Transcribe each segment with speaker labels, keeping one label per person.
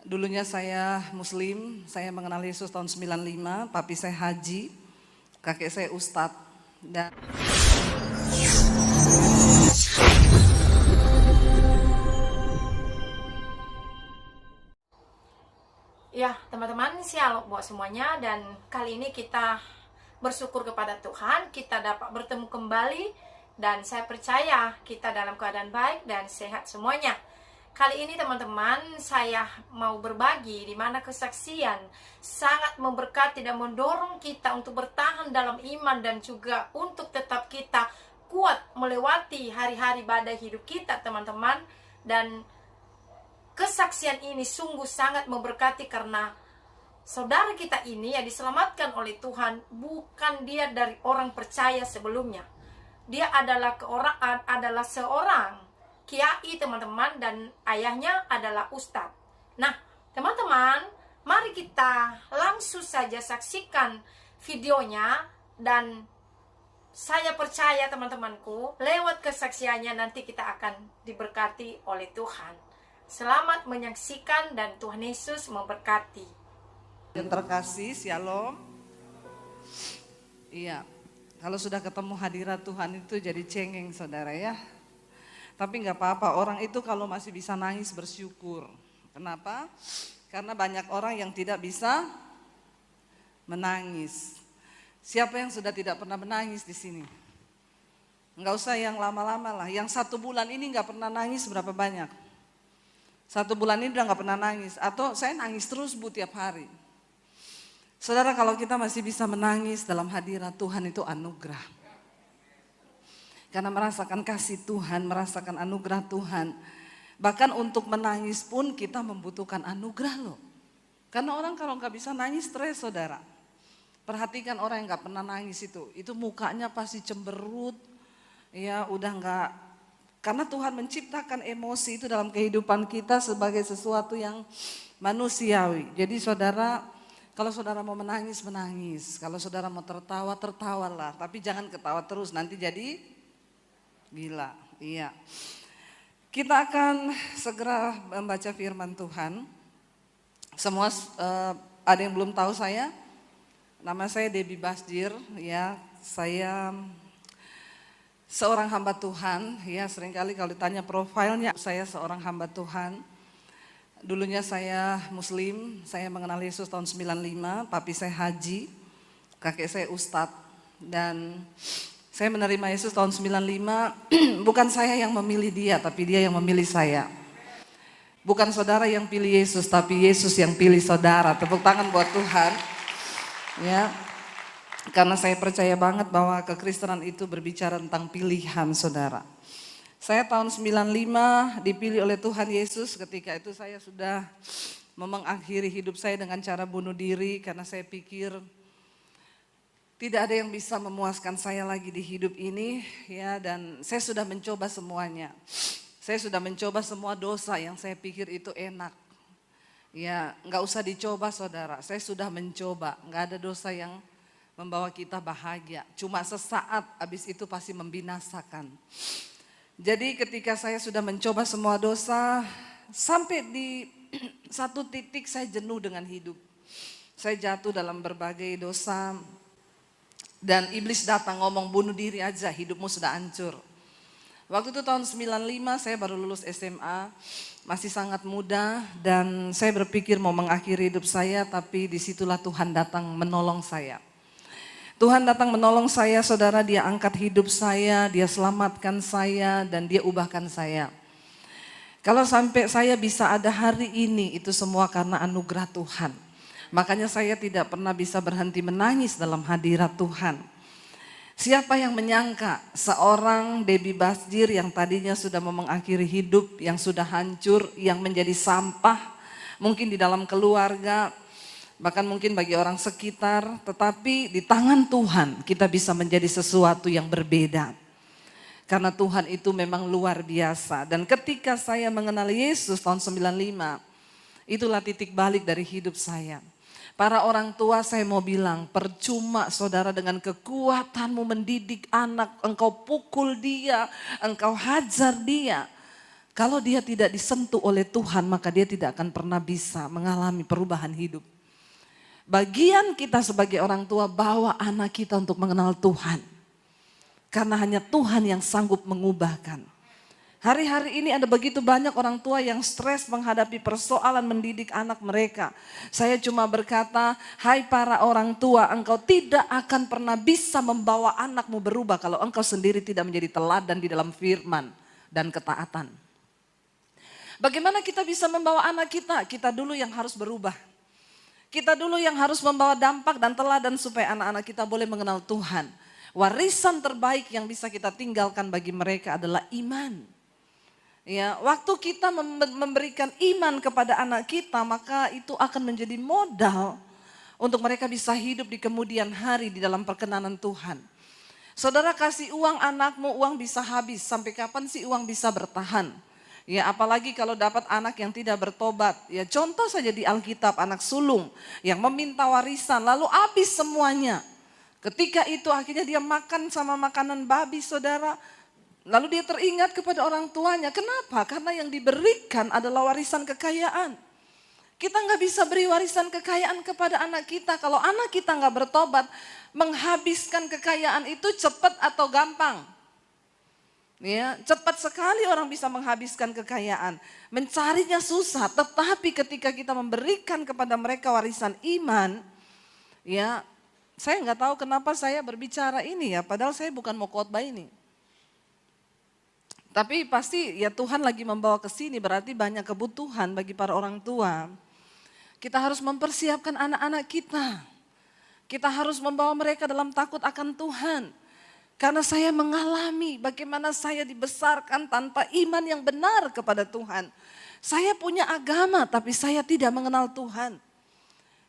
Speaker 1: Dulunya saya Muslim, saya mengenal Yesus tahun 95, papi saya haji, kakek saya ustadz. Dan
Speaker 2: Ya, teman-teman, shalom buat semuanya. Dan kali ini kita bersyukur kepada Tuhan, kita dapat bertemu kembali. Dan saya percaya kita dalam keadaan baik dan sehat semuanya. Kali ini teman-teman, saya mau berbagi di mana kesaksian sangat memberkati dan mendorong kita untuk bertahan dalam iman dan juga untuk tetap kita kuat melewati hari-hari badai hidup kita, teman-teman. Dan kesaksian ini sungguh sangat memberkati karena saudara kita ini yang diselamatkan oleh Tuhan bukan dia dari orang percaya sebelumnya. Dia adalah seorang kiai, teman-teman, dan ayahnya adalah ustadz. Nah, teman-teman, mari kita langsung saja saksikan videonya. Dan saya percaya teman-temanku, lewat kesaksiannya nanti kita akan diberkati oleh Tuhan. Selamat menyaksikan dan Tuhan Yesus memberkati.
Speaker 1: yang terkasih, shalom. Iya, kalau sudah ketemu hadirat Tuhan itu jadi cengeng saudara ya. Tapi nggak apa-apa, orang itu kalau masih bisa nangis bersyukur. Kenapa? Karena banyak orang yang tidak bisa menangis. Siapa yang sudah tidak pernah menangis di sini? Nggak usah yang lama-lama lah. Yang 1 bulan ini nggak pernah nangis berapa banyak? 1 bulan ini udah nggak pernah nangis. Atau saya nangis terus tiap hari. Saudara, kalau kita masih bisa menangis dalam hadirat Tuhan itu anugerah. Karena merasakan kasih Tuhan, merasakan anugerah Tuhan. Bahkan untuk menangis pun kita membutuhkan anugerah loh. Karena orang kalau nggak bisa nangis stres saudara. Perhatikan orang yang nggak pernah nangis itu mukanya pasti cemberut. Ya udah nggak, karena Tuhan menciptakan emosi itu dalam kehidupan kita sebagai sesuatu yang manusiawi. Jadi saudara, kalau saudara mau menangis, menangis. Kalau saudara mau tertawa, tertawalah. Tapi jangan ketawa terus, nanti jadi gila. Iya. Kita akan segera membaca firman Tuhan. Semua ada yang belum tahu saya? Nama saya Debbie Basdir, ya. Saya seorang hamba Tuhan, ya. Seringkali kalau ditanya profilnya, saya seorang hamba Tuhan. Dulunya saya Muslim, saya mengenal Yesus tahun 95, papi saya haji, kakek saya ustadz. Dan saya menerima Yesus tahun 95, bukan saya yang memilih dia, tapi dia yang memilih saya. Bukan saudara yang pilih Yesus, tapi Yesus yang pilih saudara. Tepuk tangan buat Tuhan. Ya, karena saya percaya banget bahwa kekristenan itu berbicara tentang pilihan saudara. Saya tahun 95 dipilih oleh Tuhan Yesus. Ketika itu saya sudah mengakhiri hidup saya dengan cara bunuh diri. Karena saya pikir tidak ada yang bisa memuaskan saya lagi di hidup ini, ya. Dan saya sudah mencoba semuanya. Saya sudah mencoba semua dosa yang saya pikir itu enak. Ya, nggak usah dicoba saudara. Saya sudah mencoba. Nggak ada dosa yang membawa kita bahagia. Cuma sesaat, habis itu pasti membinasakan. Jadi ketika saya sudah mencoba semua dosa, sampai di satu titik saya jenuh dengan hidup. Saya jatuh dalam berbagai dosa. Dan iblis datang ngomong bunuh diri aja, hidupmu sudah hancur. Waktu itu tahun 95 saya baru lulus SMA, masih sangat muda. Dan saya berpikir mau mengakhiri hidup saya, tapi disitulah Tuhan datang menolong saya. Tuhan datang menolong saya saudara, dia angkat hidup saya, dia selamatkan saya, dan dia ubahkan saya. Kalau sampai saya bisa ada hari ini, itu semua karena anugerah Tuhan. Makanya saya tidak pernah bisa berhenti menangis dalam hadirat Tuhan. Siapa yang menyangka seorang Debbie Basdir yang tadinya sudah mau mengakhiri hidup, yang sudah hancur, yang menjadi sampah, mungkin di dalam keluarga, bahkan mungkin bagi orang sekitar, tetapi di tangan Tuhan kita bisa menjadi sesuatu yang berbeda. Karena Tuhan itu memang luar biasa. Dan ketika saya mengenal Yesus tahun 95, itulah titik balik dari hidup saya. Para orang tua saya mau bilang, percuma saudara dengan kekuatanmu mendidik anak, engkau pukul dia, engkau hajar dia. Kalau dia tidak disentuh oleh Tuhan, maka dia tidak akan pernah bisa mengalami perubahan hidup. Bagian kita sebagai orang tua, bawa anak kita untuk mengenal Tuhan. Karena hanya Tuhan yang sanggup mengubahkan. Hari-hari ini ada begitu banyak orang tua yang stres menghadapi persoalan mendidik anak mereka. Saya cuma berkata, hai para orang tua, engkau tidak akan pernah bisa membawa anakmu berubah kalau engkau sendiri tidak menjadi teladan di dalam firman dan ketaatan. Bagaimana kita bisa membawa anak kita? Kita dulu yang harus berubah. Kita dulu yang harus membawa dampak dan teladan supaya anak-anak kita boleh mengenal Tuhan. Warisan terbaik yang bisa kita tinggalkan bagi mereka adalah iman. Ya, waktu kita memberikan iman kepada anak kita, maka itu akan menjadi modal untuk mereka bisa hidup di kemudian hari di dalam perkenanan Tuhan. Saudara kasih uang anakmu, uang bisa habis. Sampai kapan sih uang bisa bertahan? Ya, apalagi kalau dapat anak yang tidak bertobat. Ya, contoh saja di Alkitab, anak sulung yang meminta warisan lalu habis semuanya. Ketika itu akhirnya dia makan sama makanan babi, saudara. Lalu dia teringat kepada orang tuanya. Kenapa? Karena yang diberikan adalah warisan kekayaan. Kita nggak bisa beri warisan kekayaan kepada anak kita. Kalau anak kita nggak bertobat, menghabiskan kekayaan itu cepat atau gampang? Ya, cepat sekali orang bisa menghabiskan kekayaan. Mencarinya susah, tetapi ketika kita memberikan kepada mereka warisan iman, ya, saya nggak tahu kenapa saya berbicara ini ya, padahal saya bukan mau khotbah ini. Tapi pasti ya Tuhan lagi membawa ke sini, berarti banyak kebutuhan bagi para orang tua. Kita harus mempersiapkan anak-anak kita. Kita harus membawa mereka dalam takut akan Tuhan. Karena saya mengalami bagaimana saya dibesarkan tanpa iman yang benar kepada Tuhan. Saya punya agama tapi saya tidak mengenal Tuhan.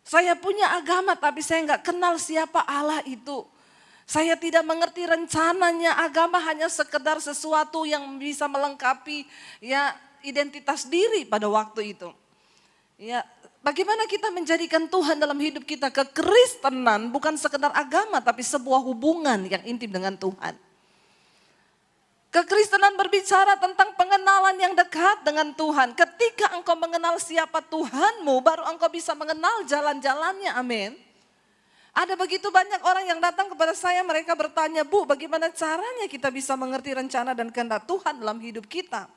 Speaker 1: Saya punya agama tapi saya nggak kenal siapa Allah itu. Saya tidak mengerti rencananya, agama hanya sekedar sesuatu yang bisa melengkapi ya identitas diri pada waktu itu. Ya, bagaimana kita menjadikan Tuhan dalam hidup kita? Kekristenan bukan sekedar agama tapi sebuah hubungan yang intim dengan Tuhan. Kekristenan berbicara tentang pengenalan yang dekat dengan Tuhan. Ketika engkau mengenal siapa Tuhanmu, baru engkau bisa mengenal jalan-jalannya, amin. Ada begitu banyak orang yang datang kepada saya, mereka bertanya, Bu, bagaimana caranya kita bisa mengerti rencana dan kehendak Tuhan dalam hidup kita?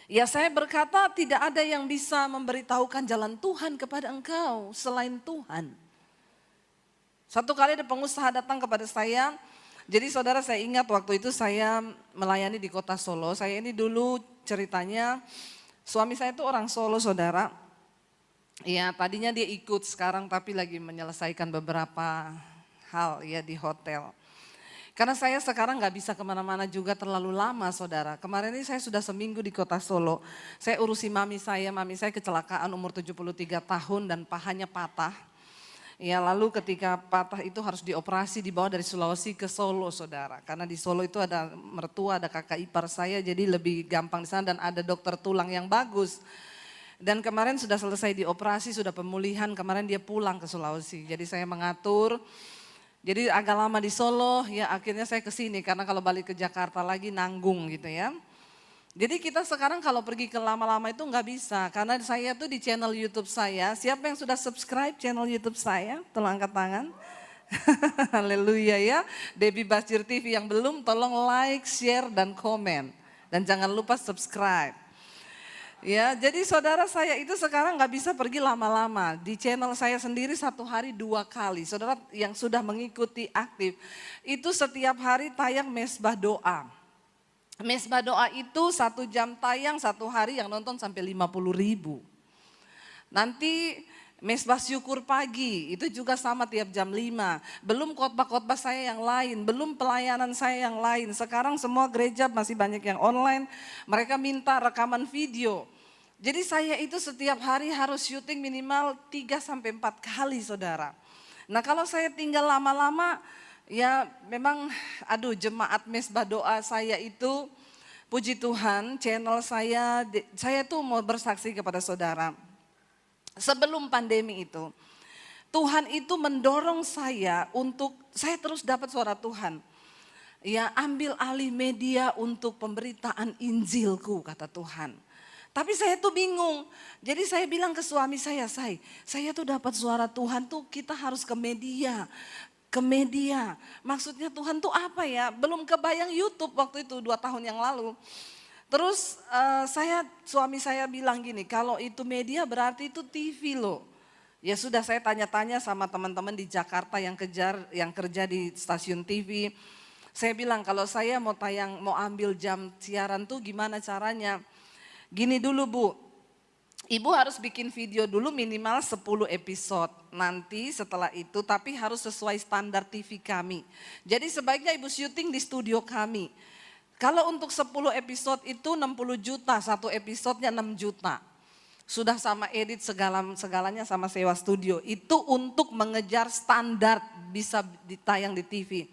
Speaker 1: Ya, saya berkata tidak ada yang bisa memberitahukan jalan Tuhan kepada engkau selain Tuhan. Satu kali ada pengusaha datang kepada saya, jadi saudara saya ingat waktu itu saya melayani di kota Solo. Saya ini dulu ceritanya, suami saya itu orang Solo, saudara. Ya, tadinya dia ikut, sekarang tapi lagi menyelesaikan beberapa hal ya di hotel. Karena saya sekarang nggak bisa kemana-mana juga terlalu lama, saudara. Kemarin ini saya sudah seminggu di kota Solo. Saya urusi mami saya kecelakaan umur 73 tahun dan pahanya patah. Ya, lalu ketika patah itu harus dioperasi, dibawa dari Sulawesi ke Solo, saudara. Karena di Solo itu ada mertua, ada kakak ipar saya, jadi lebih gampang di sana dan ada dokter tulang yang bagus. Dan kemarin sudah selesai dioperasi, sudah pemulihan, kemarin dia pulang ke Sulawesi. Jadi saya mengatur, jadi agak lama di Solo, ya akhirnya saya ke sini karena kalau balik ke Jakarta lagi nanggung gitu ya. Jadi kita sekarang kalau pergi ke lama-lama itu nggak bisa, karena saya tuh di channel YouTube saya, siapa yang sudah subscribe channel YouTube saya? Tolong angkat tangan. Haleluya ya, Debbie Basir TV yang belum tolong like, share dan komen. Dan jangan lupa subscribe. Ya, jadi saudara saya itu sekarang nggak bisa pergi lama-lama. Di channel saya sendiri satu hari 2 kali. Saudara yang sudah mengikuti aktif, itu setiap hari tayang mesbah doa. Mesbah doa itu 1 jam tayang, 1 hari yang nonton sampai 50.000. Nanti mesbah syukur pagi, itu juga sama tiap jam 5. Belum khotbah-khotbah saya yang lain, belum pelayanan saya yang lain. Sekarang semua gereja masih banyak yang online, mereka minta rekaman video. Jadi saya itu setiap hari harus syuting minimal 3-4 kali, saudara. Nah kalau saya tinggal lama-lama, ya memang jemaat mesbah doa saya itu, puji Tuhan channel saya tuh mau bersaksi kepada saudara. Sebelum pandemi itu, Tuhan itu mendorong saya untuk, saya terus dapat suara Tuhan. Ya, ambil alih media untuk pemberitaan Injilku, kata Tuhan. Tapi saya tuh bingung. Jadi saya bilang ke suami saya tuh dapat suara Tuhan tuh kita harus ke media. Ke media. Maksudnya Tuhan tuh apa ya? Belum kebayang YouTube waktu itu 2 tahun yang lalu. Terus suami saya bilang gini, kalau itu media berarti itu TV loh. Ya sudah, saya tanya-tanya sama teman-teman di Jakarta yang kerja di stasiun TV. Saya bilang kalau saya mau ambil jam siaran tuh gimana caranya? Gini dulu Bu, Ibu harus bikin video dulu minimal 10 episode. Nanti setelah itu tapi harus sesuai standar TV kami. Jadi sebaiknya Ibu syuting di studio kami. Kalau untuk 10 episode itu 60 juta, satu episodenya 6 juta. Sudah sama edit segalanya sama sewa studio. Itu untuk mengejar standar bisa ditayang di TV.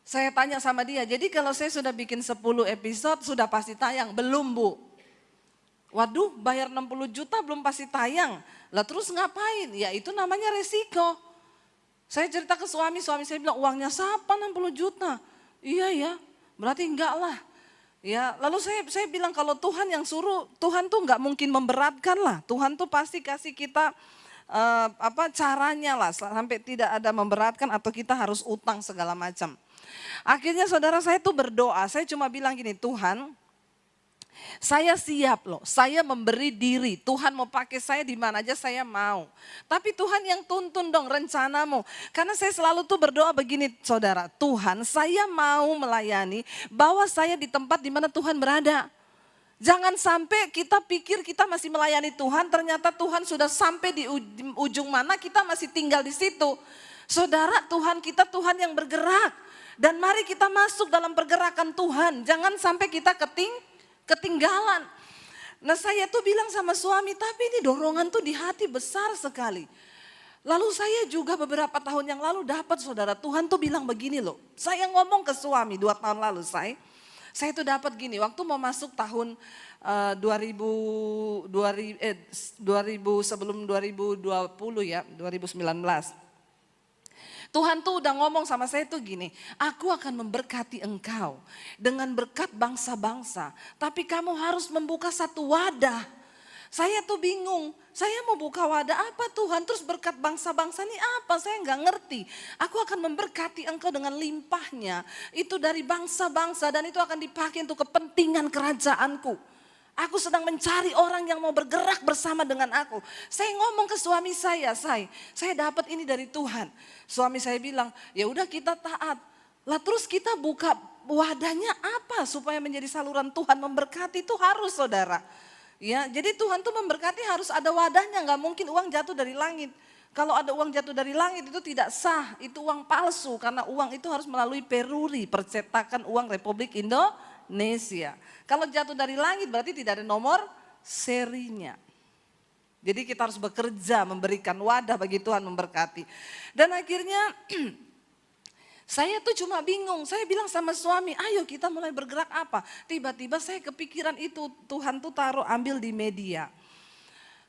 Speaker 1: Saya tanya sama dia, jadi kalau saya sudah bikin 10 episode sudah pasti tayang? Belum Bu. Waduh, bayar 60 juta belum pasti tayang. Lah terus ngapain? Ya itu namanya resiko. Saya cerita ke suami saya bilang uangnya siapa 60 juta? Iya ya, berarti enggak lah. Ya, lalu saya bilang kalau Tuhan yang suruh, Tuhan tuh enggak mungkin memberatkan lah. Tuhan tuh pasti kasih kita caranya lah sampai tidak ada memberatkan atau kita harus utang segala macam. Akhirnya saudara saya tuh berdoa, saya cuma bilang gini, Tuhan saya siap loh, saya memberi diri, Tuhan mau pakai saya di mana aja saya mau. Tapi Tuhan yang tuntun dong rencanamu. Karena saya selalu tuh berdoa begini saudara, Tuhan saya mau melayani, bawa saya di tempat di mana Tuhan berada. Jangan sampai kita pikir kita masih melayani Tuhan, ternyata Tuhan sudah sampai di ujung mana kita masih tinggal di situ. Saudara, Tuhan kita Tuhan yang bergerak. Dan mari kita masuk dalam pergerakan Tuhan. Jangan sampai kita ketinggalan. Nah saya tuh bilang sama suami, tapi ini dorongan tuh di hati besar sekali. Lalu saya juga beberapa tahun yang lalu dapat saudara, Tuhan tuh bilang begini loh. Saya ngomong ke suami 2 tahun lalu saya tuh dapat gini, waktu mau masuk tahun 2000 sebelum 2020 ya, 2019. Tuhan tuh udah ngomong sama saya tuh gini, aku akan memberkati engkau dengan berkat bangsa-bangsa. Tapi kamu harus membuka satu wadah. Saya tuh bingung, saya mau buka wadah apa Tuhan? Terus berkat bangsa-bangsa ini apa? Saya nggak ngerti. Aku akan memberkati engkau dengan limpahnya. Itu dari bangsa-bangsa dan itu akan dipakai untuk kepentingan kerajaanku. Aku sedang mencari orang yang mau bergerak bersama dengan aku. Saya ngomong ke suami saya dapat ini dari Tuhan. Suami saya bilang, ya udah kita taat. Lah terus kita buka wadahnya apa supaya menjadi saluran Tuhan memberkati itu harus saudara. Ya, jadi Tuhan tuh memberkati harus ada wadahnya, nggak mungkin uang jatuh dari langit. Kalau ada uang jatuh dari langit itu tidak sah, itu uang palsu karena uang itu harus melalui peruri, percetakan uang Republik Indonesia. Kalau jatuh dari langit berarti tidak ada nomor serinya. Jadi kita harus bekerja memberikan wadah bagi Tuhan memberkati. Dan akhirnya saya tuh cuma bingung, saya bilang sama suami, ayo kita mulai bergerak apa. Tiba-tiba saya kepikiran itu Tuhan tuh ambil di media.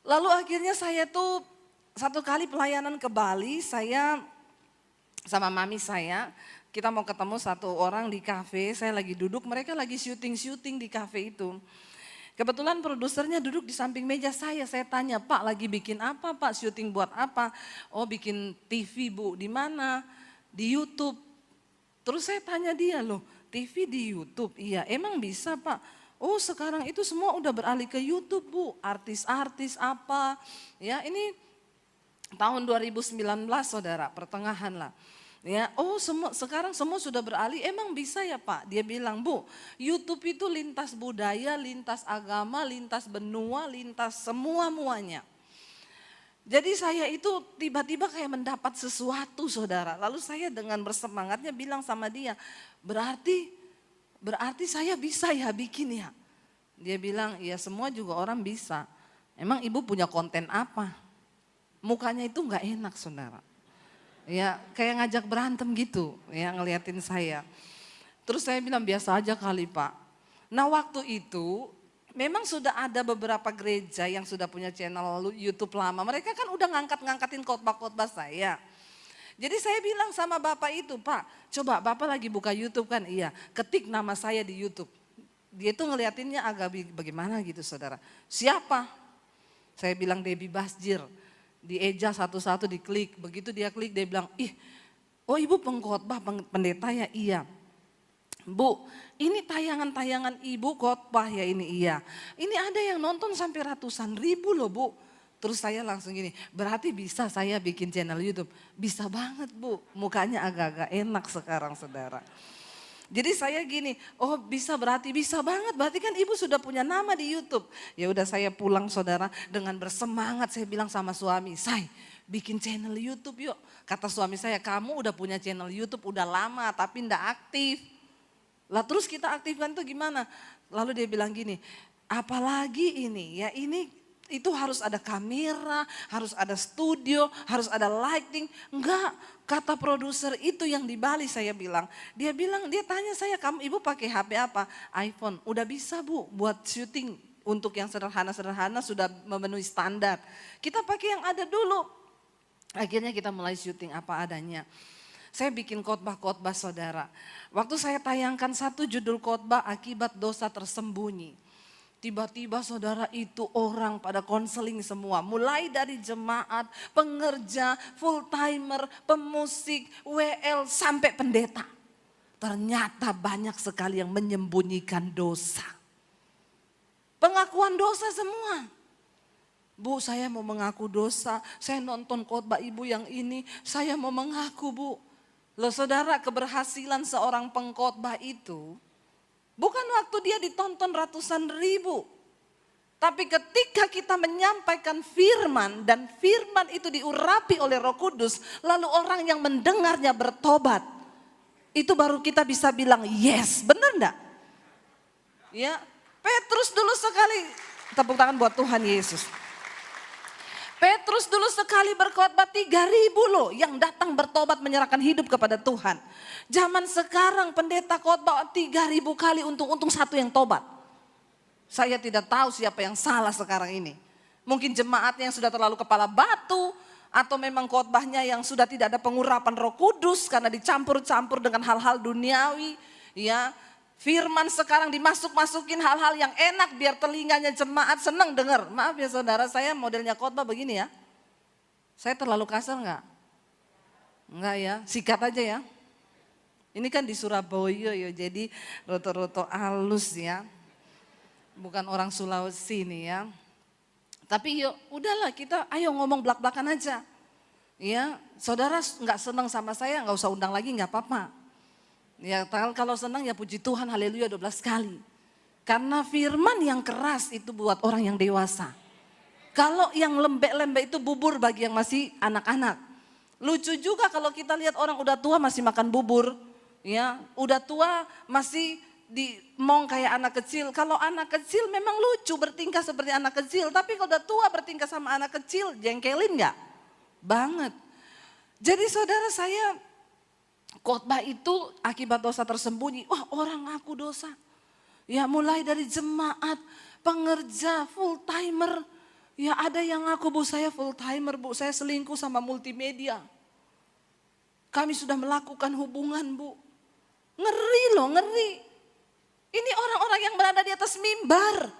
Speaker 1: Lalu akhirnya saya tuh satu kali pelayanan ke Bali, saya sama mami saya, kita mau ketemu satu orang di kafe, saya lagi duduk, mereka lagi syuting di kafe itu. Kebetulan produsernya duduk di samping meja saya tanya, Pak lagi bikin apa Pak, syuting buat apa? Oh bikin TV Bu, di mana? Di YouTube. Terus saya tanya dia loh, TV di YouTube? Iya, emang bisa Pak? Oh sekarang itu semua udah beralih ke YouTube Bu, artis-artis apa. Ya ini tahun 2019 saudara, pertengahan lah. Ya, oh sekarang semua sudah beralih, emang bisa ya Pak? Dia bilang, Bu, YouTube itu lintas budaya, lintas agama, lintas benua, lintas semua-muanya. Jadi saya itu tiba-tiba kayak mendapat sesuatu saudara. Lalu saya dengan bersemangatnya bilang sama dia, berarti saya bisa ya bikin ya? Dia bilang, ya semua juga orang bisa. Emang ibu punya konten apa? Mukanya itu gak enak saudara. Ya kayak ngajak berantem gitu ya ngeliatin saya. Terus saya bilang biasa aja kali Pak. Nah waktu itu memang sudah ada beberapa gereja yang sudah punya channel YouTube lama. Mereka kan udah ngangkatin khotbah-khotbah saya. Jadi saya bilang sama bapak itu, Pak, coba bapak lagi buka YouTube kan? Iya, ketik nama saya di YouTube. Dia tuh ngeliatinnya agak bagaimana gitu saudara. Siapa? Saya bilang Debbie Basjir. Dieja satu-satu diklik, begitu dia klik dia bilang, oh ibu pengkhotbah pendeta ya? Iya. Bu, ini tayangan-tayangan ibu khotbah ya ini? Iya. Ini ada yang nonton sampai ratusan ribu loh Bu. Terus saya langsung gini, berarti bisa saya bikin channel YouTube? Bisa banget Bu, mukanya agak-agak enak sekarang saudara. Jadi saya gini, oh bisa berarti bisa banget, berarti kan ibu sudah punya nama di YouTube. Ya udah saya pulang saudara dengan bersemangat saya bilang sama suami, Say bikin channel YouTube yuk. Kata suami saya, kamu udah punya channel YouTube udah lama tapi ndak aktif. Lah terus kita aktifkan tuh gimana? Lalu dia bilang gini, apalagi ini ya ini itu harus ada kamera, harus ada studio, harus ada lighting. Enggak, kata produser itu yang di Bali saya bilang. Dia tanya saya, kamu ibu pakai HP apa? iPhone. Udah bisa Bu buat syuting untuk yang sederhana-sederhana sudah memenuhi standar. Kita pakai yang ada dulu. Akhirnya kita mulai syuting apa adanya. Saya bikin khotbah-khotbah saudara. Waktu saya tayangkan satu judul khotbah akibat dosa tersembunyi. Tiba-tiba saudara itu orang pada konseling semua. Mulai dari jemaat, pengerja, full timer, pemusik, WL sampai pendeta. Ternyata banyak sekali yang menyembunyikan dosa. Pengakuan dosa semua. Bu saya mau mengaku dosa, saya nonton khotbah ibu yang ini, saya mau mengaku Bu. Loh saudara, keberhasilan seorang pengkhotbah itu bukan waktu dia ditonton ratusan ribu. Tapi ketika kita menyampaikan firman dan firman itu diurapi oleh Roh Kudus, lalu orang yang mendengarnya bertobat. Itu baru kita bisa bilang yes, benar enggak? Ya, Petrus dulu sekali, tepuk tangan buat Tuhan Yesus. Petrus dulu sekali berkhotbah 3.000 loh yang datang bertobat menyerahkan hidup kepada Tuhan. Zaman sekarang pendeta khotbah 3.000 kali untung satu yang tobat. Saya tidak tahu siapa yang salah sekarang ini. Mungkin jemaatnya yang sudah terlalu kepala batu atau memang khotbahnya yang sudah tidak ada pengurapan Roh Kudus karena dicampur-campur dengan hal-hal duniawi. Ya, firman sekarang dimasuk-masukin hal-hal yang enak biar telinganya jemaat senang dengar. Maaf ya saudara, saya modelnya khotbah begini ya. Saya terlalu kasar enggak? Enggak ya, sikat aja ya. Ini kan di Surabaya ya, jadi roto-roto halus ya. Bukan orang Sulawesi nih ya. Tapi yuk udahlah kita ayo ngomong belak-belakan aja. Ya, saudara enggak senang sama saya enggak usah undang lagi enggak apa-apa. Ya kalau senang ya puji Tuhan, haleluya 12 kali. Karena firman yang keras itu buat orang yang dewasa. Kalau yang lembek-lembek itu bubur bagi yang masih anak-anak. Lucu juga kalau kita lihat orang udah tua masih makan bubur. Ya, udah tua masih dimong kayak anak kecil. Kalau anak kecil memang lucu bertingkah seperti anak kecil. Tapi kalau udah tua bertingkah sama anak kecil, jengkelin gak? Banget. Jadi saudara saya khotbah itu akibat dosa tersembunyi. Wah orang ngaku dosa. Ya mulai dari jemaat, pengerja, full timer. Ya ada yang ngaku Bu saya full timer Bu, saya selingkuh sama multimedia. Kami sudah melakukan hubungan Bu. Ngeri loh, ngeri. Ini orang-orang yang berada di atas mimbar.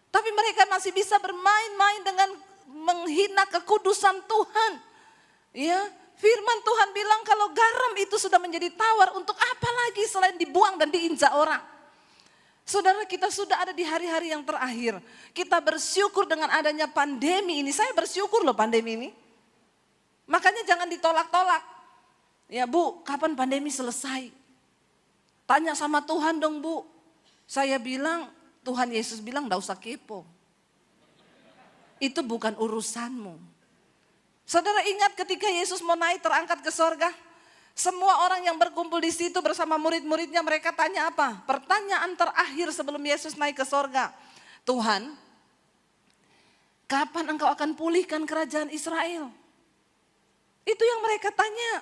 Speaker 1: Tapi mereka masih bisa bermain-main dengan menghina kekudusan Tuhan. Ya. Firman Tuhan bilang kalau garam itu sudah menjadi tawar, untuk apa lagi selain dibuang dan diinjak orang. Saudara kita sudah ada di hari-hari yang terakhir. Kita bersyukur dengan adanya pandemi ini. Saya bersyukur loh pandemi ini. Makanya jangan ditolak-tolak. Ya Bu, kapan pandemi selesai? Tanya sama Tuhan dong Bu. Saya bilang, Tuhan Yesus bilang gak usah kepo. Itu bukan urusanmu. Saudara ingat ketika Yesus mau naik terangkat ke sorga. Semua orang yang berkumpul di situ bersama murid-muridnya mereka tanya apa? Pertanyaan terakhir sebelum Yesus naik ke sorga. Tuhan, kapan engkau akan pulihkan kerajaan Israel? Itu yang mereka tanya.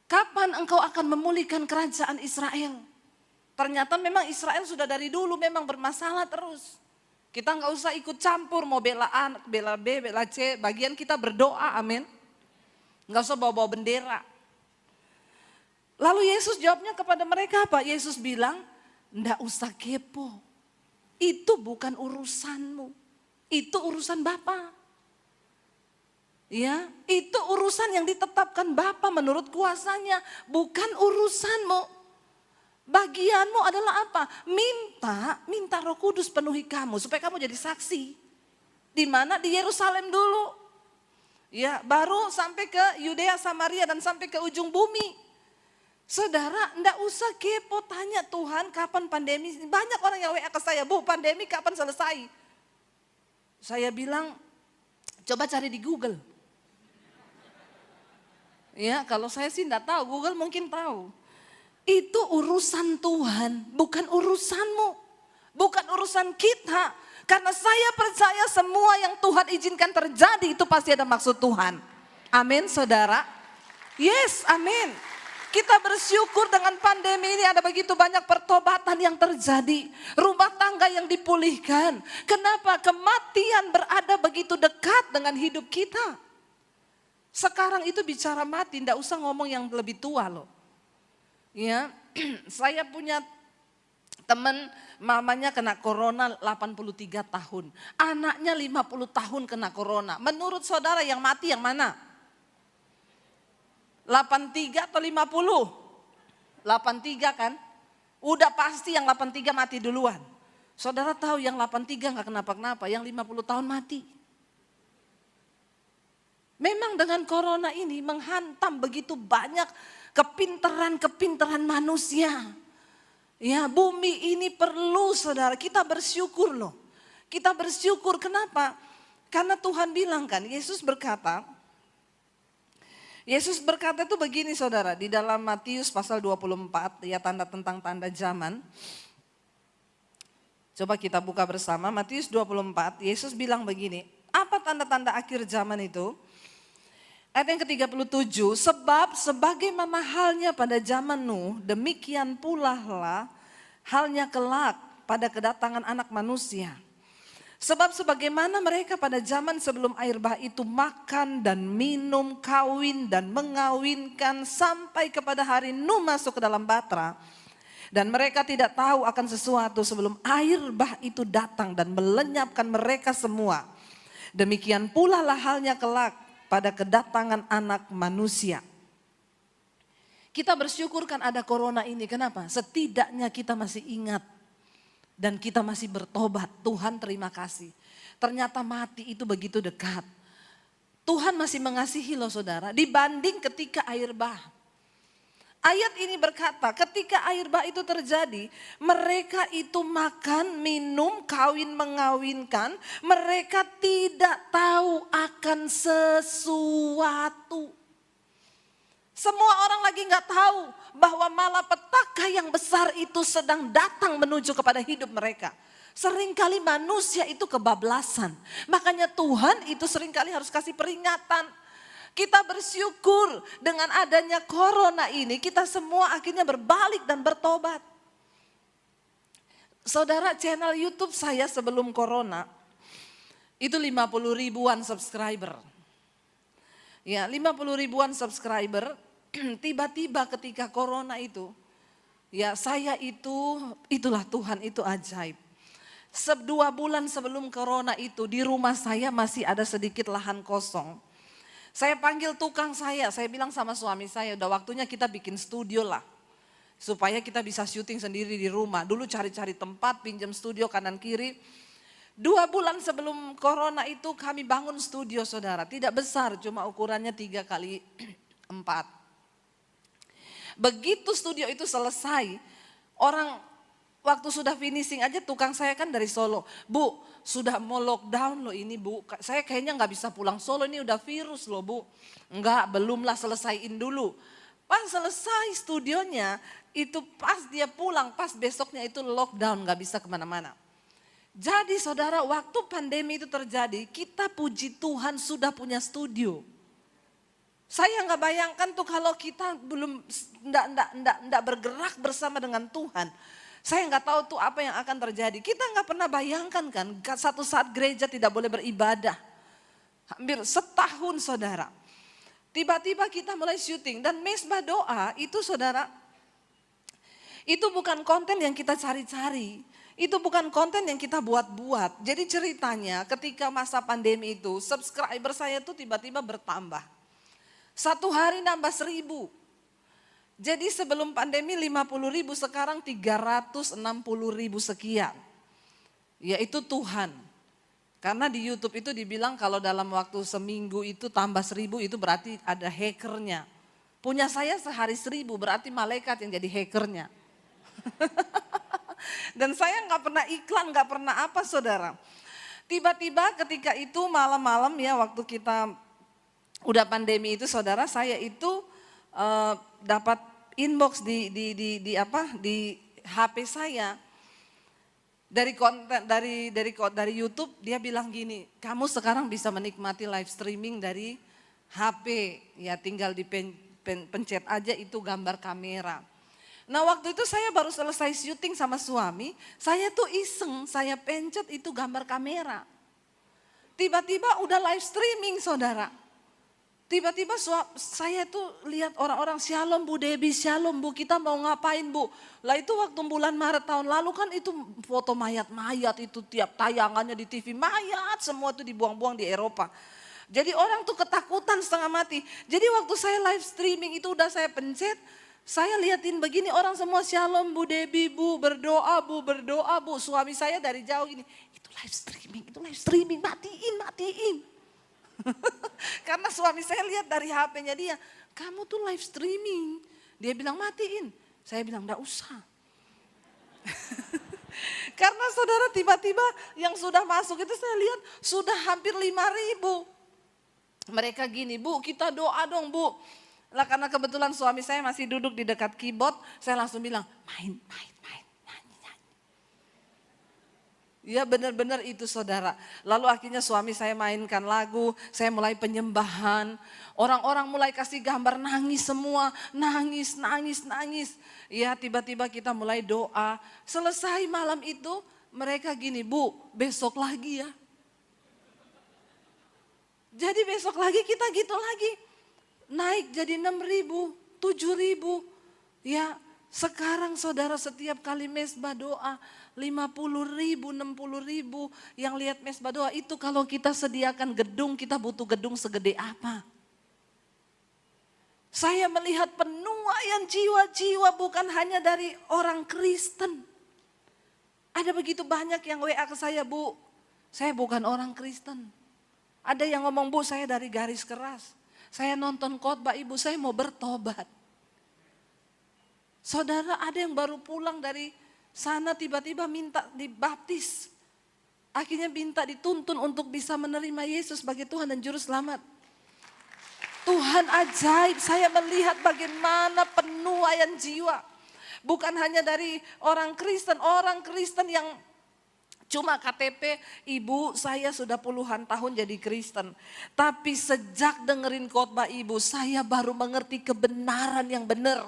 Speaker 1: Kapan engkau akan memulihkan kerajaan Israel? Ternyata memang Israel sudah dari dulu memang bermasalah terus. Kita nggak usah ikut campur, mau bela A, bela B, bela C. Bagian kita berdoa, amin. Nggak usah bawa-bawa bendera. Lalu Yesus jawabnya kepada mereka apa? Yesus bilang, nggak usah kepo. Itu bukan urusanmu. Itu urusan Bapa. Ya, itu urusan yang ditetapkan Bapa menurut kuasanya, bukan urusanmu. Bagianmu adalah apa? Minta Roh Kudus penuhi kamu supaya kamu jadi saksi. Di mana? Di Yerusalem dulu. Ya, baru sampai ke Yudea, Samaria dan sampai ke ujung bumi. Saudara, enggak usah kepo tanya Tuhan kapan pandemi. Banyak orang yang WA ke saya, Bu, pandemi kapan selesai? Saya bilang, coba cari di Google. Ya, kalau saya sih enggak tahu, Google mungkin tahu. Itu urusan Tuhan, bukan urusanmu. Bukan urusan kita. Karena saya percaya semua yang Tuhan izinkan terjadi itu pasti ada maksud Tuhan. Amin, saudara. Yes, amin. Kita bersyukur dengan pandemi ini ada begitu banyak pertobatan yang terjadi. Rumah tangga yang dipulihkan. Kenapa? Kematian berada begitu dekat dengan hidup kita. Sekarang itu bicara mati, enggak usah ngomong yang lebih tua loh. Ya, saya punya teman mamanya kena corona 83 tahun. Anaknya 50 tahun kena corona. Menurut saudara yang mati yang mana? 83 atau 50? 83 kan? Udah pasti yang 83 mati duluan. Saudara tahu yang 83 gak kenapa-kenapa, yang 50 tahun mati. Memang dengan corona ini menghantam begitu banyak kepintaran manusia. Ya, bumi ini perlu saudara, kita bersyukur loh. Kita bersyukur, kenapa? Karena Tuhan bilang kan, Yesus berkata itu begini saudara, di dalam Matius pasal 24, ya tanda tentang tanda zaman. Coba kita buka bersama, Matius 24, Yesus bilang begini, apa tanda-tanda akhir zaman itu? Ayat yang ke-37, sebab sebagaimana halnya pada zaman Nuh, demikian pula lah halnya kelak pada kedatangan anak manusia. Sebab sebagaimana mereka pada zaman sebelum air bah itu makan dan minum, kawin dan mengawinkan sampai kepada hari Nuh masuk ke dalam batra. Dan mereka tidak tahu akan sesuatu sebelum air bah itu datang dan melenyapkan mereka semua. Demikian pula lah halnya kelak pada kedatangan anak manusia. Kita bersyukur kan ada corona ini, kenapa? Setidaknya kita masih ingat dan kita masih bertobat. Tuhan terima kasih. Ternyata mati itu begitu dekat. Tuhan masih mengasihi loh saudara, dibanding ketika air bah. Ayat ini berkata ketika air bah itu terjadi, mereka itu makan, minum, kawin mengawinkan, mereka tidak tahu akan sesuatu. Semua orang lagi gak tahu bahwa malapetaka yang besar itu sedang datang menuju kepada hidup mereka. Seringkali manusia itu kebablasan, makanya Tuhan itu seringkali harus kasih peringatan. Kita bersyukur dengan adanya corona ini kita semua akhirnya berbalik dan bertobat. Saudara, channel YouTube saya sebelum corona itu 50 ribuan subscriber. Ya, 50 ribuan subscriber. Tiba-tiba ketika corona itu, ya saya itulah Tuhan itu ajaib. 2 bulan sebelum corona itu di rumah saya masih ada sedikit lahan kosong. Saya panggil tukang saya bilang sama suami saya, udah waktunya kita bikin studio lah. Supaya kita bisa syuting sendiri di rumah. Dulu cari-cari tempat, pinjam studio kanan kiri. 2 bulan sebelum corona itu kami bangun studio saudara. Tidak besar, cuma ukurannya 3 kali 4. Begitu studio itu selesai, orang waktu sudah finishing aja tukang saya kan dari Solo. Bu, sudah mau lockdown loh ini Bu, saya kayaknya gak bisa pulang Solo, ini udah virus loh Bu. Enggak, belumlah, selesaiin dulu. Pas selesai studionya, itu pas dia pulang, pas besoknya itu lockdown gak bisa kemana-mana. Jadi saudara, waktu pandemi itu terjadi, kita puji Tuhan sudah punya studio. Saya gak bayangkan tuh kalau kita belum enggak bergerak bersama dengan Tuhan. Saya nggak tahu tuh apa yang akan terjadi. Kita nggak pernah bayangkan kan, satu saat gereja tidak boleh beribadah. Hampir setahun saudara. Tiba-tiba kita mulai syuting dan mesbah doa itu saudara, itu bukan konten yang kita cari-cari. Itu bukan konten yang kita buat-buat. Jadi ceritanya ketika masa pandemi itu subscriber saya tuh tiba-tiba bertambah. Satu hari nambah 1.000. Jadi sebelum pandemi 50.000, sekarang 360.000 sekian. Yaitu Tuhan. Karena di YouTube itu dibilang kalau dalam waktu seminggu itu tambah 1.000 itu berarti ada hackernya. Punya saya sehari 1.000 berarti malaikat yang jadi hackernya. Dan saya nggak pernah iklan, nggak pernah apa saudara. Tiba-tiba ketika itu malam-malam ya waktu kita udah pandemi itu saudara, saya itu dapat inbox di HP saya dari konten dari YouTube. Dia bilang gini, kamu sekarang bisa menikmati live streaming dari HP ya, tinggal dipencet aja itu gambar kamera. Nah waktu itu saya baru selesai syuting sama suami, saya tuh iseng, saya pencet itu gambar kamera. Tiba-tiba udah live streaming saudara. Tiba-tiba saya tuh lihat orang-orang, shalom Bu Debbie, shalom Bu, kita mau ngapain Bu? Lah itu waktu bulan Maret tahun lalu kan itu foto mayat-mayat itu tiap tayangannya di TV, mayat semua tuh dibuang-buang di Eropa. Jadi orang tuh ketakutan setengah mati. Jadi waktu saya live streaming itu udah saya pencet, saya liatin begini orang semua shalom Bu Debbie Bu, berdoa Bu, berdoa Bu. Suami saya dari jauh gini, itu live streaming, matiin. Karena suami saya lihat dari HP-nya dia, kamu tuh live streaming. Dia bilang matiin, saya bilang enggak usah. Karena saudara tiba-tiba yang sudah masuk itu saya lihat sudah hampir 5.000. Mereka gini, Bu kita doa dong Bu. Lah karena kebetulan suami saya masih duduk di dekat keyboard, saya langsung bilang main, nyanyi. Ya benar-benar itu saudara. Lalu akhirnya suami saya mainkan lagu, saya mulai penyembahan. Orang-orang mulai kasih gambar nangis semua, nangis. Ya tiba-tiba kita mulai doa. Selesai malam itu mereka gini, Bu besok lagi ya. Jadi besok lagi kita gitu lagi. Naik jadi 6.000, 7.000. Ya sekarang saudara setiap kali mesbah doa 50.000, 60.000 yang lihat mesbah doa itu. Kalau kita sediakan gedung, kita butuh gedung segede apa? Saya melihat penuaian jiwa-jiwa bukan hanya dari orang Kristen. Ada begitu banyak yang WA ke saya, Bu saya bukan orang Kristen. Ada yang ngomong, Bu saya dari garis keras. Saya nonton khotbah Ibu, saya mau bertobat. Saudara ada yang baru pulang dari sana tiba-tiba minta dibaptis. Akhirnya minta dituntun untuk bisa menerima Yesus sebagai Tuhan dan Juru Selamat. Tuhan ajaib, saya melihat bagaimana penuaian jiwa. Bukan hanya dari orang Kristen yang cuma KTP, Ibu saya sudah puluhan tahun jadi Kristen. Tapi sejak dengerin khotbah Ibu, saya baru mengerti kebenaran yang benar.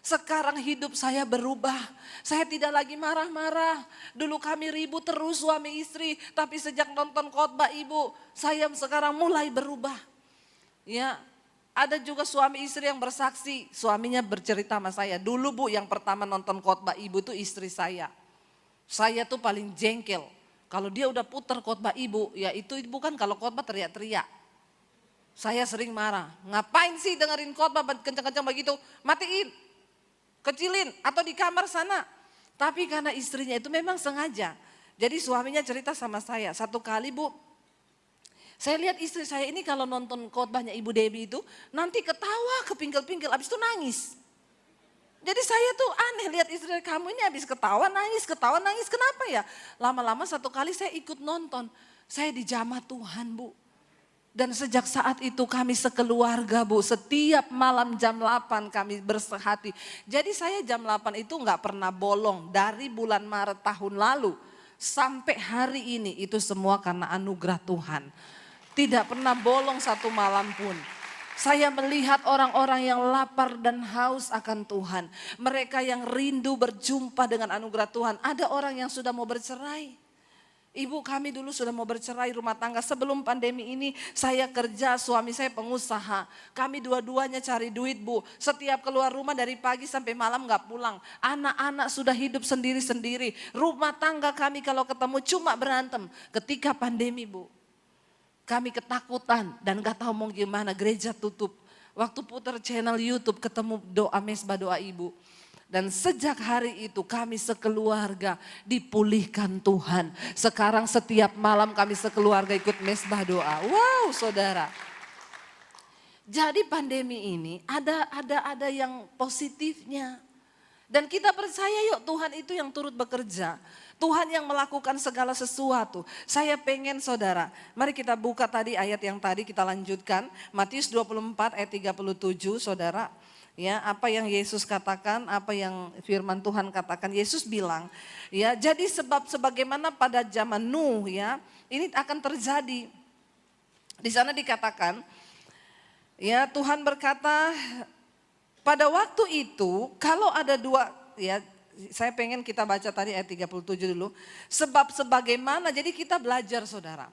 Speaker 1: Sekarang hidup saya berubah. Saya tidak lagi marah-marah. Dulu kami ribut terus suami istri. Tapi sejak nonton khotbah Ibu, saya sekarang mulai berubah. Ya, ada juga suami istri yang bersaksi. Suaminya bercerita sama saya. Dulu Bu yang pertama nonton khotbah Ibu tuh istri saya. Saya tuh paling jengkel. Kalau dia udah putar khotbah Ibu, ya itu bukan kalau khotbah teriak-teriak. Saya sering marah. Ngapain sih dengerin khotbah kencang-kencang begitu? Matiin, kecilin atau di kamar sana. Tapi karena istrinya itu memang sengaja. Jadi suaminya cerita sama saya. Satu kali Bu, saya lihat istri saya ini kalau nonton khotbahnya Ibu Debbie itu nanti ketawa kepingkel-pingkel, abis itu nangis. Jadi saya tuh aneh lihat istri kamu ini habis ketawa nangis, kenapa ya? Lama-lama satu kali saya ikut nonton, saya dijamah Tuhan Bu. Dan sejak saat itu kami sekeluarga Bu, setiap malam jam 8 kami bersehati. Jadi saya jam 8 itu gak pernah bolong dari bulan Maret tahun lalu sampai hari ini, itu semua karena anugerah Tuhan. Tidak pernah bolong satu malam pun. Saya melihat orang-orang yang lapar dan haus akan Tuhan. Mereka yang rindu berjumpa dengan anugerah Tuhan. Ada orang yang sudah mau bercerai. Ibu, kami dulu sudah mau bercerai rumah tangga. Sebelum pandemi ini saya kerja, suami saya pengusaha. Kami dua-duanya cari duit, Bu. Setiap keluar rumah dari pagi sampai malam gak pulang. Anak-anak sudah hidup sendiri-sendiri. Rumah tangga kami kalau ketemu cuma berantem. Ketika pandemi, Bu, kami ketakutan dan gak tahu mau gimana. Gereja tutup. Waktu putar channel YouTube ketemu doa mesbah doa ibu. Dan sejak hari itu kami sekeluarga dipulihkan Tuhan. Sekarang setiap malam kami sekeluarga ikut mesbah doa. Wow, saudara. Jadi pandemi ini ada yang positifnya. Dan kita percaya yuk Tuhan itu yang turut bekerja. Tuhan yang melakukan segala sesuatu. Saya pengen saudara, mari kita buka tadi ayat yang tadi kita lanjutkan. Matius 24 ayat 37 saudara. Ya, apa yang Yesus katakan, apa yang firman Tuhan katakan. Yesus bilang, ya, jadi sebagaimana pada zaman Nuh ya, ini akan terjadi. Di sana dikatakan, ya, Tuhan berkata, pada waktu itu kalau ada dua, ya, saya pengen kita baca tadi ayat 37 dulu. Sebab sebagaimana, jadi kita belajar saudara.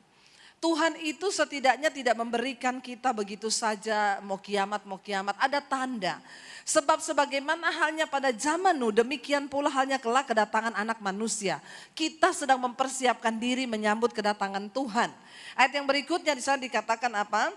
Speaker 1: Tuhan itu setidaknya tidak memberikan kita begitu saja mau kiamat, ada tanda. Sebab sebagaimana halnya pada zaman Nuh, demikian pula halnya kelak kedatangan anak manusia. Kita sedang mempersiapkan diri menyambut kedatangan Tuhan. Ayat yang berikutnya di sana dikatakan apa?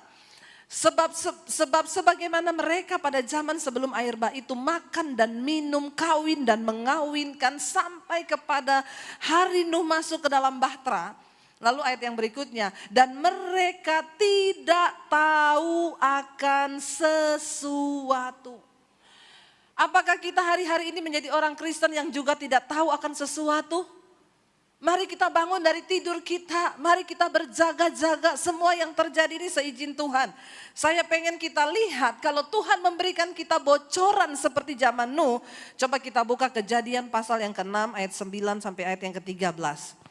Speaker 1: Sebab sebagaimana mereka pada zaman sebelum air bah itu makan dan minum, kawin dan mengawinkan sampai kepada hari Nuh masuk ke dalam bahtera. Lalu ayat yang berikutnya, dan mereka tidak tahu akan sesuatu. Apakah kita hari-hari ini menjadi orang Kristen yang juga tidak tahu akan sesuatu? Mari kita bangun dari tidur kita, mari kita berjaga-jaga, semua yang terjadi ini seizin Tuhan. Saya pengen kita lihat kalau Tuhan memberikan kita bocoran seperti zaman Nuh. Coba kita buka Kejadian pasal yang ke-6 ayat 9 sampai ayat yang ke-13.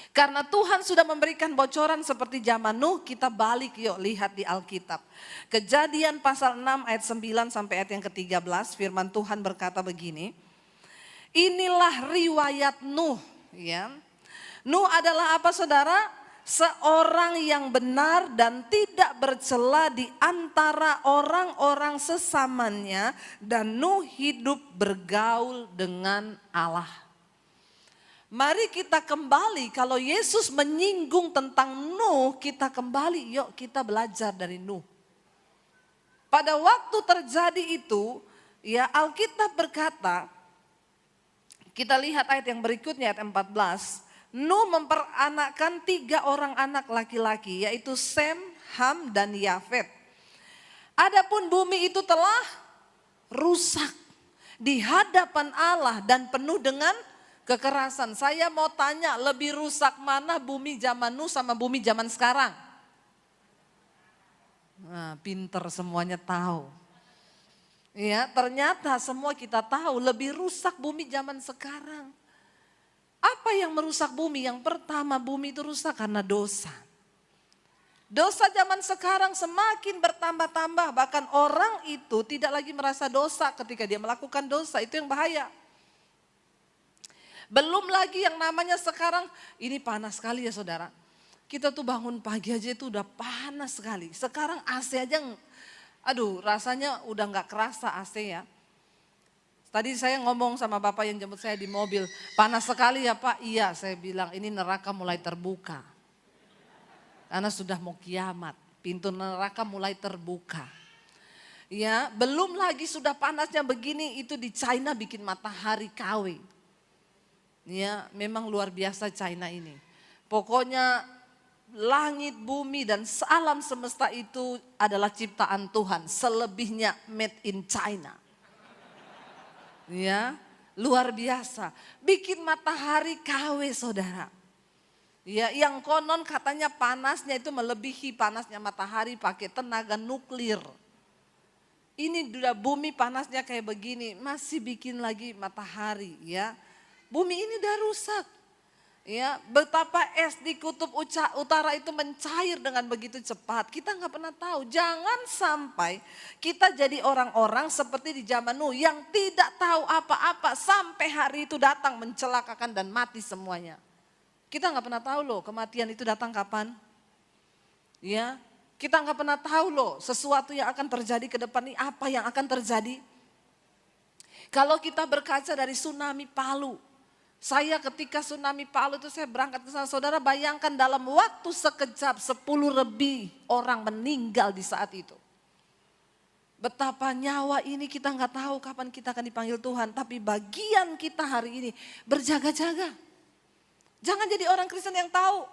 Speaker 1: Karena Tuhan sudah memberikan bocoran seperti zaman Nuh, kita balik yuk lihat di Alkitab. Kejadian pasal 6 ayat 9 sampai ayat yang ke-13, firman Tuhan berkata begini. Inilah riwayat Nuh, ya. Nuh adalah apa saudara? Seorang yang benar dan tidak bercela di antara orang-orang sesamanya, dan Nuh hidup bergaul dengan Allah. Mari kita kembali, kalau Yesus menyinggung tentang Nuh, kita kembali, yuk kita belajar dari Nuh. Pada waktu terjadi itu, ya Alkitab berkata, kita lihat ayat yang berikutnya, ayat 14. Nuh memperanakkan 3 orang anak laki-laki, yaitu Sem, Ham, dan Yafet. Adapun bumi itu telah rusak di hadapan Allah dan penuh dengan kekerasan. Saya mau tanya, lebih rusak mana bumi zaman Nuh sama bumi zaman sekarang? Nah, pinter semuanya tahu. Ya, ternyata semua kita tahu lebih rusak bumi zaman sekarang. Apa yang merusak bumi? Yang pertama, bumi itu rusak karena dosa. Dosa zaman sekarang semakin bertambah-tambah, bahkan orang itu tidak lagi merasa dosa ketika dia melakukan dosa, itu yang bahaya. Belum lagi yang namanya sekarang, ini panas sekali ya saudara. Kita tuh bangun pagi aja itu udah panas sekali. Sekarang AC aja, aduh rasanya udah gak kerasa AC ya. Tadi saya ngomong sama bapak yang jemput saya di mobil, panas sekali ya Pak. Iya, saya bilang ini neraka mulai terbuka. Karena sudah mau kiamat, pintu neraka mulai terbuka. Ya, belum lagi sudah panasnya begini, itu di China bikin matahari KW. Ya, memang luar biasa China ini. Pokoknya langit, bumi dan alam semesta itu adalah ciptaan Tuhan. Selebihnya made in China. Ya, luar biasa. Bikin matahari KW saudara. Ya, yang konon katanya panasnya itu melebihi panasnya matahari pakai tenaga nuklir. Ini udah bumi panasnya kayak begini, masih bikin lagi matahari ya. Bumi ini udah rusak. Ya, betapa es di kutub utara itu mencair dengan begitu cepat. Kita nggak pernah tahu. Jangan sampai kita jadi orang-orang seperti di zaman Nuh yang tidak tahu apa-apa sampai hari itu datang mencelakakan dan mati semuanya. Kita nggak pernah tahu loh kematian itu datang kapan. Ya, kita nggak pernah tahu loh sesuatu yang akan terjadi ke depan ini apa yang akan terjadi. Kalau kita berkaca dari tsunami Palu, saya ketika tsunami Palu itu saya berangkat ke sana, saudara bayangkan dalam waktu sekejap 10 lebih orang meninggal di saat itu. Betapa nyawa ini kita nggak tahu kapan kita akan dipanggil Tuhan, tapi bagian kita hari ini berjaga-jaga. Jangan jadi orang Kristen yang tahu.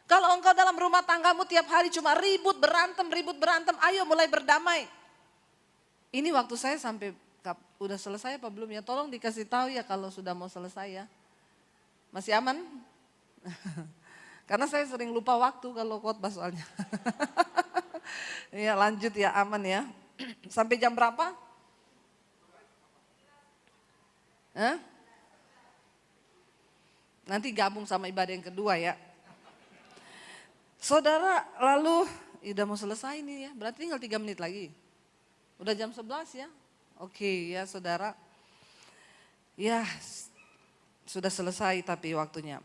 Speaker 1: Kalau engkau dalam rumah tanggamu tiap hari cuma ribut berantem, ayo mulai berdamai. Ini waktu saya sampai udah selesai apa belum ya? Tolong dikasih tahu ya kalau sudah mau selesai ya. Masih aman? Karena saya sering lupa waktu kalau khotbah soalnya. Ya lanjut ya, aman ya. Sampai jam berapa? Hah? Nanti gabung sama ibadah yang kedua ya. Saudara, lalu udah mau selesai nih ya, berarti tinggal 3 menit lagi. Udah jam 11 ya. Oke ya saudara. Ya sudah selesai tapi waktunya.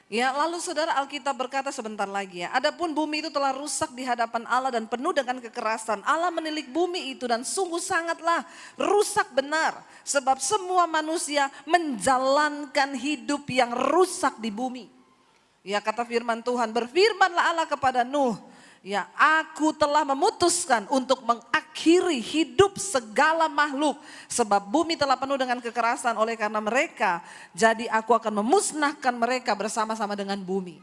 Speaker 1: Ya lalu saudara, Alkitab berkata sebentar lagi ya. Adapun bumi itu telah rusak di hadapan Allah dan penuh dengan kekerasan. Allah menilik bumi itu dan sungguh sangatlah rusak benar. Sebab semua manusia menjalankan hidup yang rusak di bumi. Ya kata firman Tuhan, berfirmanlah Allah kepada Nuh. Ya aku telah memutuskan untuk mengakhiri hidup segala makhluk. Sebab bumi telah penuh dengan kekerasan oleh karena mereka. Jadi aku akan memusnahkan mereka bersama-sama dengan bumi.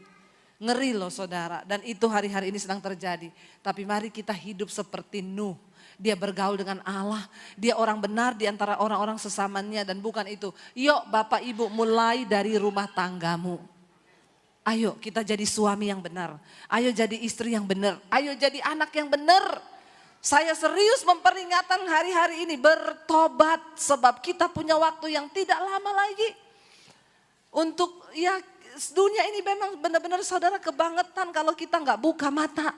Speaker 1: Ngeri loh saudara, dan itu hari-hari ini sedang terjadi. Tapi mari kita hidup seperti Nuh. Dia bergaul dengan Allah, dia orang benar di antara orang-orang sesamanya dan bukan itu. Yuk Bapak Ibu mulai dari rumah tanggamu. Ayo kita jadi suami yang benar, ayo jadi istri yang benar, ayo jadi anak yang benar. Saya serius memperingatkan hari-hari ini bertobat sebab kita punya waktu yang tidak lama lagi. Untuk ya dunia ini memang benar-benar saudara kebangetan kalau kita nggak buka mata.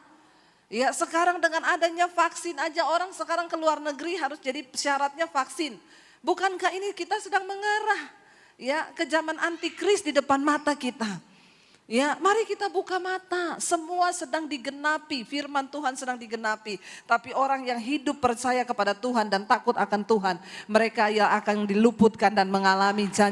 Speaker 1: Ya sekarang dengan adanya vaksin aja orang sekarang ke luar negeri harus jadi syaratnya vaksin. Bukankah ini kita sedang mengarah ya ke zaman antikris di depan mata kita. Ya, mari kita buka mata. Semua sedang digenapi, firman Tuhan sedang digenapi. Tapi orang yang hidup percaya kepada Tuhan dan takut akan Tuhan, mereka yang akan diluputkan dan mengalami janji.